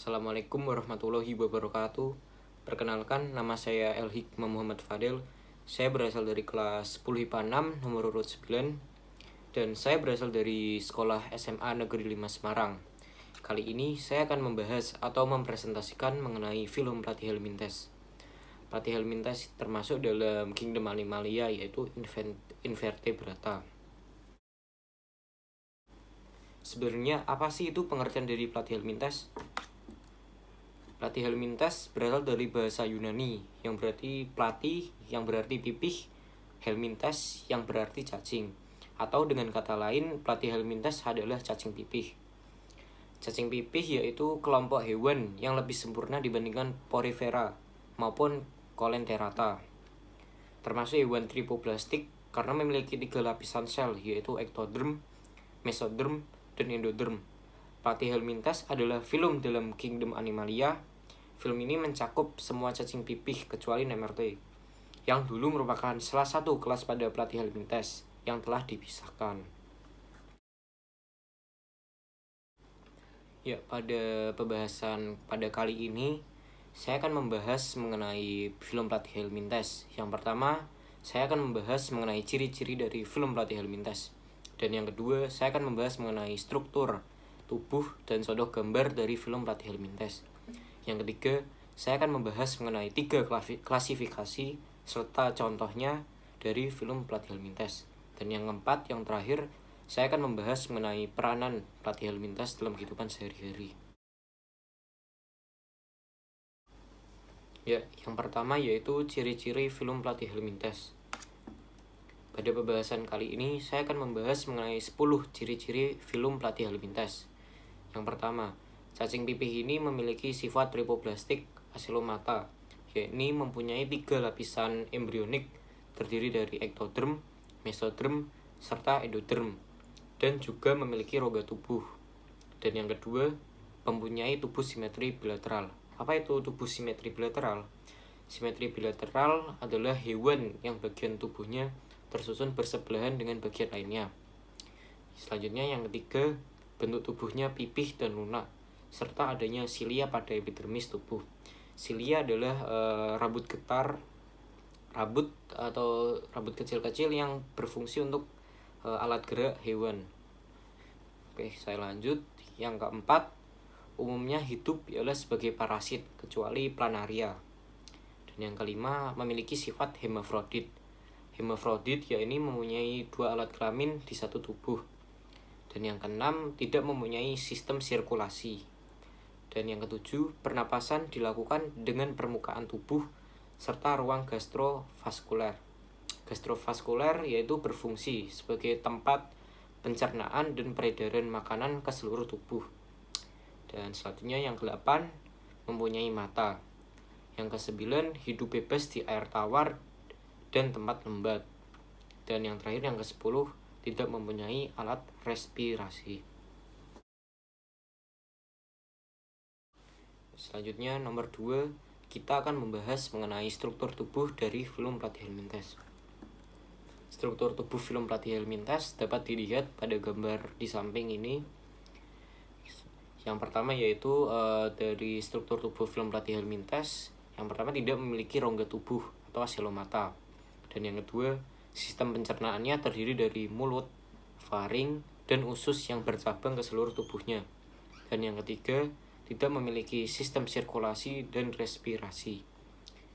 Assalamualaikum warahmatullahi wabarakatuh. Perkenalkan, nama saya El Hikmah Muhammad Fadel. Saya berasal dari kelas 10 IPA 6 nomor urut 9. Dan saya berasal dari sekolah SMA Negeri 5 Semarang. Kali ini saya akan membahas atau mempresentasikan mengenai film Platyhelminthes. Platyhelminthes termasuk dalam kingdom Animalia, yaitu Invertebrata. Sebenarnya apa sih itu pengertian dari Platyhelminthes? Platyhelminthes berasal dari bahasa Yunani yang berarti platy, yang berarti pipih, helminthes yang berarti cacing. Atau dengan kata lain, Platyhelminthes adalah cacing pipih. Cacing pipih yaitu kelompok hewan yang lebih sempurna dibandingkan Porifera maupun Coelenterata. Termasuk hewan tripoblastik karena memiliki 3 lapisan sel, yaitu ektoderm, mesoderm, dan endoderm. Platyhelminthes adalah film dalam kingdom Animalia. Film ini mencakup semua cacing pipih kecuali Nemerteae, yang dulu merupakan salah satu kelas pada Platyhelminthes yang telah dipisahkan. Ya, pada pembahasan pada kali ini saya akan membahas mengenai film Platyhelminthes. Yang pertama, saya akan membahas mengenai ciri-ciri dari film Platyhelminthes. Dan yang kedua, saya akan membahas mengenai struktur tubuh dan sodok gambar dari film Platyhelminthes. Yang ketiga, saya akan membahas mengenai 3 klasifikasi serta contohnya dari film Platyhelminthes. Dan yang keempat, yang terakhir, saya akan membahas mengenai peranan Platyhelminthes dalam kehidupan sehari-hari. Ya, yang pertama yaitu ciri-ciri film Platyhelminthes. Pada pembahasan kali ini, saya akan membahas mengenai 10 ciri-ciri film Platyhelminthes. Yang pertama, cacing pipih ini memiliki sifat tripoblastik acelomata, yakni mempunyai 3 lapisan embrionik terdiri dari ektoderm, mesoderm, serta endoderm, dan juga memiliki rongga tubuh. Dan yang kedua, mempunyai tubuh simetri bilateral. Apa itu tubuh simetri bilateral? Simetri bilateral adalah hewan yang bagian tubuhnya tersusun bersebelahan dengan bagian lainnya. Selanjutnya yang ketiga, bentuk tubuhnya pipih dan lunak, serta adanya silia pada epidermis tubuh. Silia adalah rambut getar, rambut kecil-kecil yang berfungsi untuk alat gerak hewan. Oke, saya lanjut. Yang keempat, umumnya hidup ialah sebagai parasit kecuali planaria. Dan yang kelima, memiliki sifat hermafrodit. Hermafrodit yakni mempunyai 2 alat kelamin di satu tubuh. Dan yang keenam, tidak mempunyai sistem sirkulasi. Dan yang ketujuh, pernapasan dilakukan dengan permukaan tubuh serta ruang gastrovaskuler. Gastrovaskuler yaitu berfungsi sebagai tempat pencernaan dan peredaran makanan ke seluruh tubuh. Dan selanjutnya yang ke-8, mempunyai mata. Yang ke-9, hidup bebas di air tawar dan tempat lembab. Dan yang terakhir yang ke-10, tidak mempunyai alat respirasi. Selanjutnya nomor 2, kita akan membahas mengenai struktur tubuh dari film Platyhelminthes. Struktur tubuh film Platyhelminthes dapat dilihat pada gambar di samping ini. Yang pertama yaitu dari struktur tubuh film Platyhelminthes, yang pertama tidak memiliki rongga tubuh atau acelomata. Dan yang kedua, sistem pencernaannya terdiri dari mulut, faring, dan usus yang bercabang ke seluruh tubuhnya. Dan yang ketiga, tidak memiliki sistem sirkulasi dan respirasi.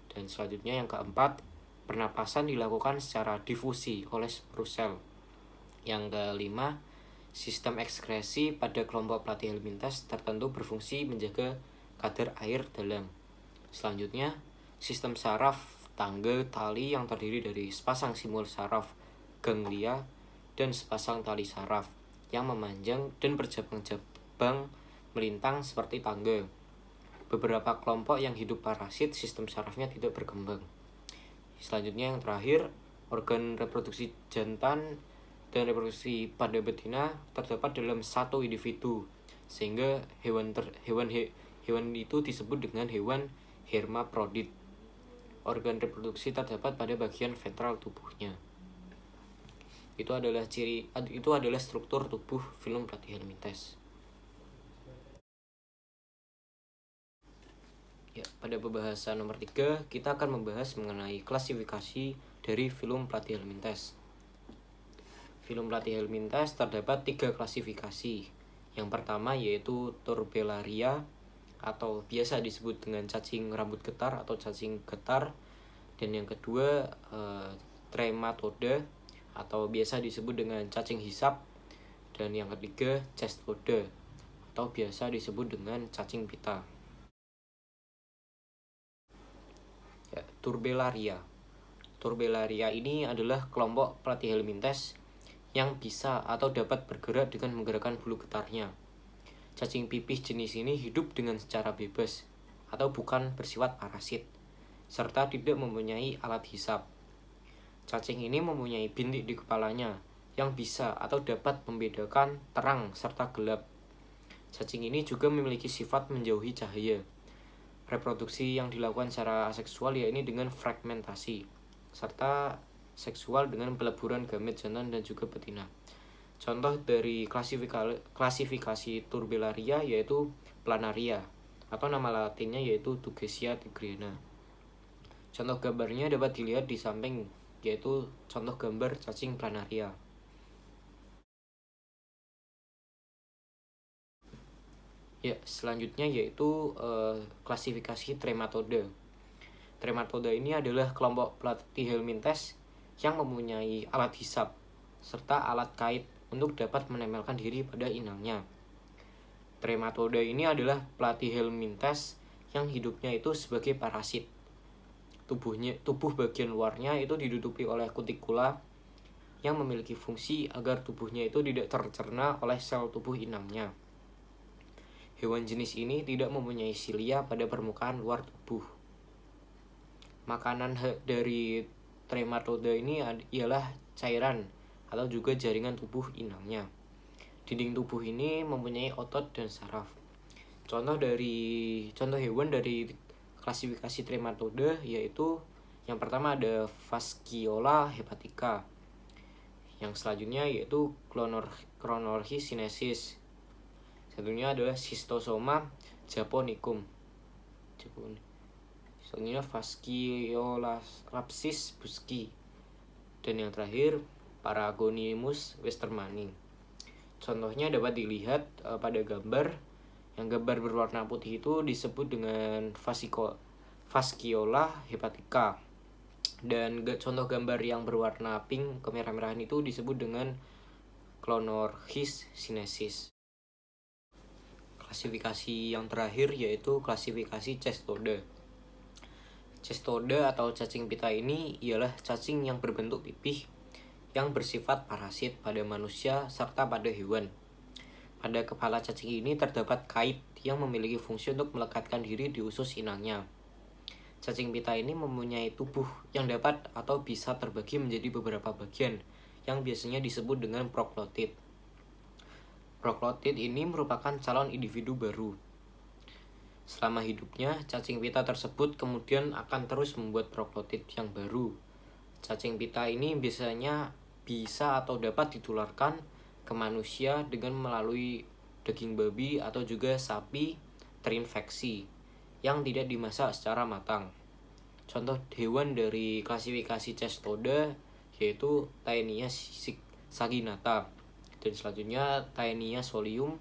Dan selanjutnya yang keempat, pernapasan dilakukan secara difusi oleh seluruh sel. Yang kelima, sistem ekskresi pada kelompok Platyhelminthes tertentu berfungsi menjaga kadar air dalam. Selanjutnya, sistem saraf tangga tali yang terdiri dari sepasang simpul saraf ganglia dan sepasang tali saraf yang memanjang dan berjabang-jabang melintang seperti tangga. Beberapa kelompok yang hidup parasit, sistem sarafnya tidak berkembang. Selanjutnya yang terakhir, organ reproduksi jantan dan reproduksi pada betina terdapat dalam satu individu, sehingga hewan itu disebut dengan hewan hermafrodit. Organ reproduksi terdapat pada bagian ventral tubuhnya. Itu adalah struktur tubuh film Platyhelminthes. Ya, pada pembahasan nomor 3 kita akan membahas mengenai klasifikasi dari film Platih Helmintes. Film Platih Helmintes terdapat 3 klasifikasi. Yang pertama yaitu Turbellaria atau biasa disebut dengan cacing rambut getar atau cacing getar. Dan yang kedua Trematoda atau biasa disebut dengan cacing hisap. Dan yang ketiga Cestoda atau biasa disebut dengan cacing pita. Ya, Turbellaria. Turbellaria ini adalah kelompok Platyhelminthes yang bisa atau dapat bergerak dengan menggerakkan bulu getarnya. Cacing pipih jenis ini hidup dengan secara bebas atau bukan bersifat parasit, serta tidak mempunyai alat hisap. Cacing ini mempunyai bintik di kepalanya yang bisa atau dapat membedakan terang serta gelap. Cacing ini juga memiliki sifat menjauhi cahaya. Reproduksi yang dilakukan secara aseksual yaitu dengan fragmentasi, serta seksual dengan peleburan gamet jantan dan juga betina. Contoh dari klasifikasi Turbellaria yaitu Planaria atau nama latinnya yaitu Dugesia tigriana. Contoh gambarnya dapat dilihat di samping yaitu contoh gambar cacing Planaria. Ya, selanjutnya yaitu klasifikasi Trematoda. Trematoda ini adalah kelompok Platyhelminthes yang mempunyai alat hisap serta alat kait untuk dapat menempelkan diri pada inangnya. Trematoda ini adalah Platyhelminthes yang hidupnya itu sebagai parasit. Tubuh bagian luarnya itu diduduki oleh kutikula yang memiliki fungsi agar tubuhnya itu tidak tercerna oleh sel tubuh inangnya. Hewan jenis ini tidak mempunyai silia pada permukaan luar tubuh. Makanan dari Trematoda ini ialah cairan atau juga jaringan tubuh inangnya. Dinding tubuh ini mempunyai otot dan saraf. Contoh hewan dari klasifikasi Trematoda yaitu yang pertama ada Fasciola hepatica. Yang selanjutnya yaitu Chronorhis sinensis. Satunya adalah Schistosoma japonicum. Selanjutnya Fasciolapsis buski. Dan yang terakhir Paragonimus westermani. Contohnya dapat dilihat pada gambar. Yang gambar berwarna putih itu disebut dengan Fasciola hepatica. Dan contoh gambar yang berwarna pink kemerah-merahan itu disebut dengan Chronorhis sinensis. Klasifikasi yang terakhir yaitu klasifikasi Cestoda. Cestoda atau cacing pita ini ialah cacing yang berbentuk pipih yang bersifat parasit pada manusia serta pada hewan. Pada kepala cacing ini terdapat kait yang memiliki fungsi untuk melekatkan diri di usus inangnya. Cacing pita ini mempunyai tubuh yang dapat atau bisa terbagi menjadi beberapa bagian yang biasanya disebut dengan proklotid. Proklotid ini merupakan calon individu baru. Selama hidupnya, cacing pita tersebut kemudian akan terus membuat proklotid yang baru. Cacing pita ini biasanya bisa atau dapat ditularkan ke manusia dengan melalui daging babi atau juga sapi terinfeksi yang tidak dimasak secara matang. Contoh hewan dari klasifikasi Cestoda yaitu Taenia saginata. Dan selanjutnya Taenia solium.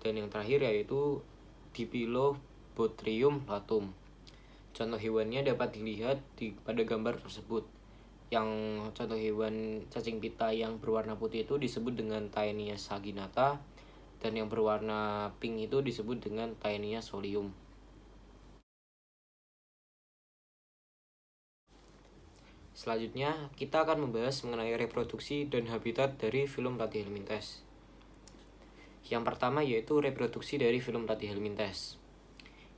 Dan yang terakhir yaitu Dipilobothrium platum. Contoh hewannya dapat dilihat pada gambar tersebut. Yang contoh hewan cacing pita yang berwarna putih itu disebut dengan Taenia saginata. Dan yang berwarna pink itu disebut dengan Taenia solium. Selanjutnya, kita akan membahas mengenai reproduksi dan habitat dari Phylum Platyhelminthes. Yang pertama yaitu reproduksi dari Phylum Platyhelminthes.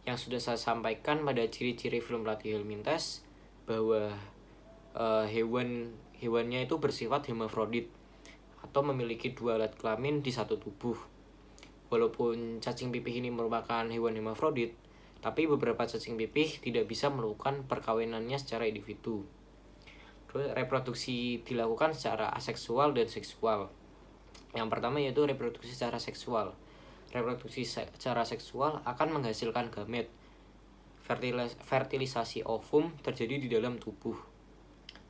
Yang sudah saya sampaikan pada ciri-ciri Phylum Platyhelminthes bahwa hewannya itu bersifat hermafrodit atau memiliki 2 alat kelamin di satu tubuh. Walaupun cacing pipih ini merupakan hewan hermafrodit, tapi beberapa cacing pipih tidak bisa melakukan perkawinannya secara individu. Reproduksi dilakukan secara aseksual dan seksual. Yang pertama yaitu reproduksi secara seksual. Reproduksi secara seksual akan menghasilkan gamet. fertilisasi ovum terjadi di dalam tubuh.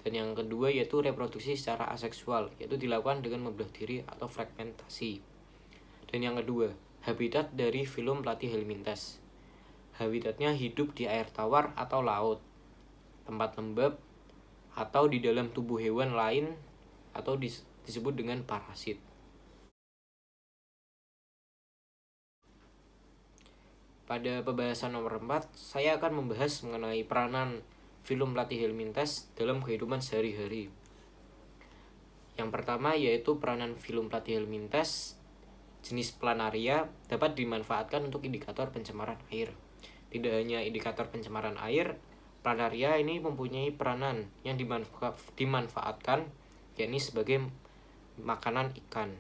Dan yang kedua yaitu reproduksi secara aseksual, yaitu dilakukan dengan membelah diri atau fragmentasi. Dan yang kedua, habitat dari filum platyhelminthes. Habitatnya hidup di air tawar atau laut, tempat lembab, atau di dalam tubuh hewan lain, atau disebut dengan parasit. Pada pembahasan nomor 4, saya akan membahas mengenai peranan filum platyhelminthes dalam kehidupan sehari-hari. Yang pertama yaitu peranan filum platyhelminthes jenis planaria dapat dimanfaatkan untuk indikator pencemaran air. Tidak hanya indikator pencemaran air, planaria ini mempunyai peranan yang dimanfaatkan, yakni sebagai makanan ikan.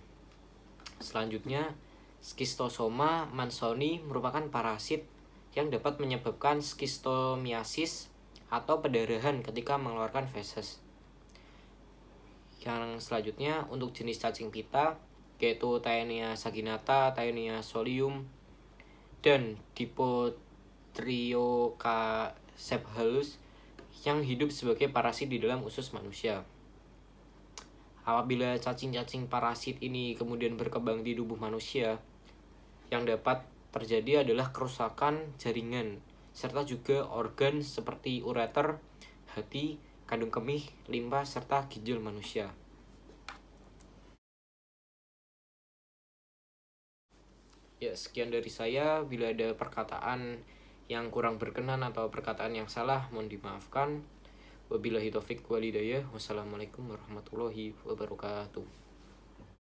Selanjutnya, Schistosoma mansoni merupakan parasit yang dapat menyebabkan skistomiasis atau pendarahan ketika mengeluarkan feses. Yang selanjutnya untuk jenis cacing pita yaitu Taenia saginata, Taenia solium, dan Dipotriocacephalus yang hidup sebagai parasit di dalam usus manusia. Apabila cacing-cacing parasit ini kemudian berkembang di tubuh manusia, yang dapat terjadi adalah kerusakan jaringan, serta juga organ seperti ureter, hati, kandung kemih, limpa, serta ginjal manusia. Ya, sekian dari saya. Bila ada perkataan yang kurang berkenan atau perkataan yang salah, mohon dimaafkan. Wabillahi taufik walhidayah. Wassalamualaikum warahmatullahi wabarakatuh.